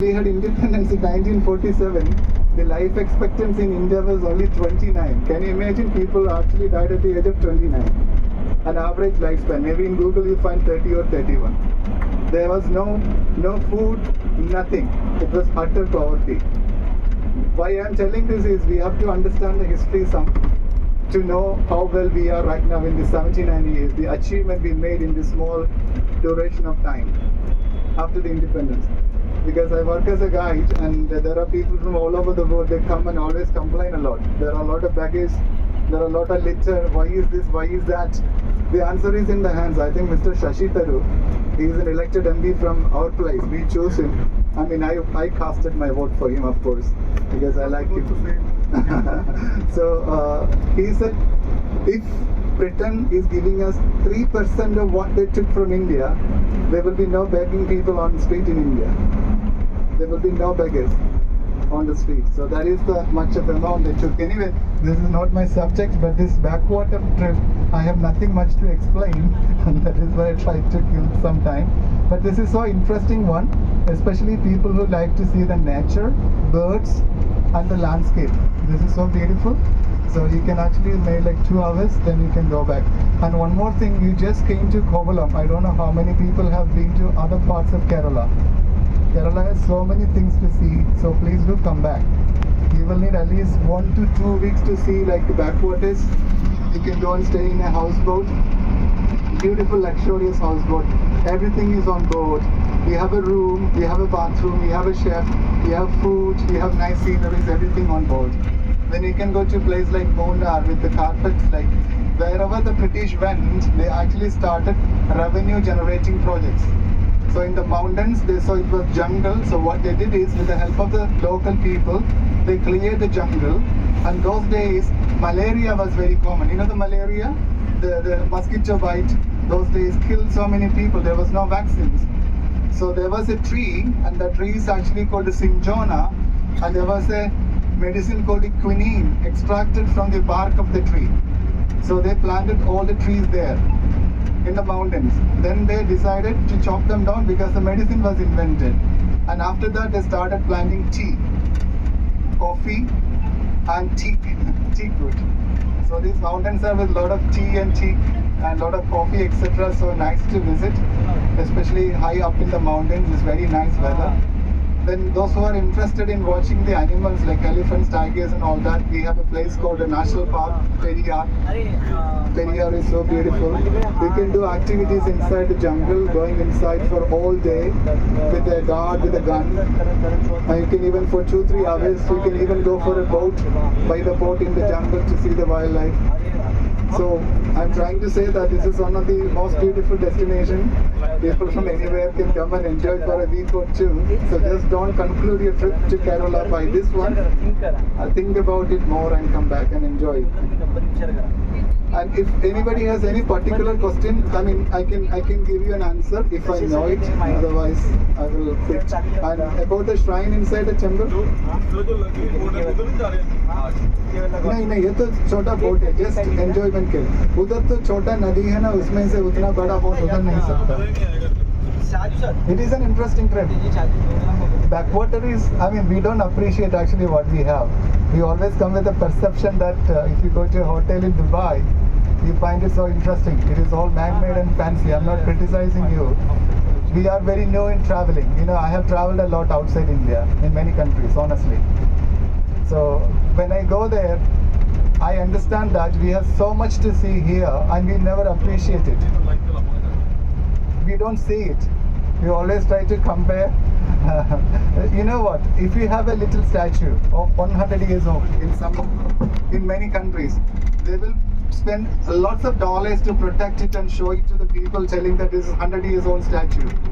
We had independence in 1947. The life expectancy in India was only 29. Can you imagine people actually died at the age of 29? An average lifespan. Maybe in Google you find 30 or 31. There was no food, nothing. It was utter poverty. Why I am telling this is we have to understand the history to know how well we are right now in the 79 years, the achievement we made in this small duration of time after the independence. Because I work as a guide and there are people from all over the world, they come and always complain a lot. There are a lot of baggage, there are a lot of litter, why is this, why is that? The answer is in the hands. I think Mr. Shashi Tharoor, he is an elected MP from our place. We chose him. I mean, I casted my vote for him, of course, because I like him. So he said, if Britain is giving us 3% of what they took from India, there will be no begging people on the street in India. There will be no beggars on the street. So that is the much of amount they took. Anyway, this is not my subject, but this backwater trip, I have nothing much to explain, and that is why I tried to kill some time. But this is so interesting one, especially people who like to see the nature, birds, and the landscape. This is so beautiful. So you can actually make like 2 hours, then you can go back. And one more thing, you just came to Kovalam. I don't know how many people have been to other parts of Kerala. Kerala has so many things to see, so please do come back. You will need at least 1 to 2 weeks to see like the backwaters. You can go and stay in a houseboat. Beautiful luxurious houseboat. Everything is on board. We have a room, we have a bathroom, we have a chef, we have food, we have nice sceneries, everything on board. Then you can go to a place like Munnar with the carpets, like wherever the British went, they actually started revenue generating projects. So in the mountains, they saw it was jungle. So what they did is, with the help of the local people, they cleared the jungle. And those days, malaria was very common. You know the malaria? The mosquito bite, those days killed so many people. There was no vaccines. So there was a tree, and the tree is actually called the cinchona. And there was a medicine called the quinine, extracted from the bark of the tree. So they planted all the trees there in the mountains. Then they decided to chop them down because the medicine was invented. And after that they started planting tea, coffee and teak wood. So these mountains are with a lot of tea and teak and a lot of coffee, etc. So nice to visit, especially high up in the mountains. It's very nice weather. Then those who are interested in watching the animals like elephants, tigers and all that, we have a place called the National Park, Periyar. Periyar is so beautiful. You can do activities inside the jungle, going inside for all day with a guard, with a gun. And you can even for 2-3 hours, you can even go for a boat, by the boat in the jungle to see the wildlife. So I'm trying to say that this is one of the most beautiful destinations. People from anywhere can come and enjoy for a week or two. So just don't conclude your trip to Kerala by this one. Think about it more and come back and enjoy it. And if anybody has any particular question, I mean, I can give you an answer if I know it. Otherwise, I will quit. And about the shrine inside the temple. नहीं ये तो छोटा boat है, just enjoyment के लिए. उधर तो छोटा नदी है ना, उसमें से उतना बड़ा बोट उधर नहीं सकता. It is an interesting trip. Backwater is, I mean, we don't appreciate actually what we have. We always come with a perception that if you go to a hotel in Dubai, you find it so interesting. It is all man-made and fancy. I'm not criticizing you. We are very new in traveling. You know, I have traveled a lot outside India, in many countries, honestly. So when I go there, I understand that we have so much to see here and we never appreciate it. We don't see it. We always try to compare. You know what? If you have a little statue of 100 years old in many countries, they will spend lots of dollars to protect it and show it to the people, telling that this is 100 years old statue.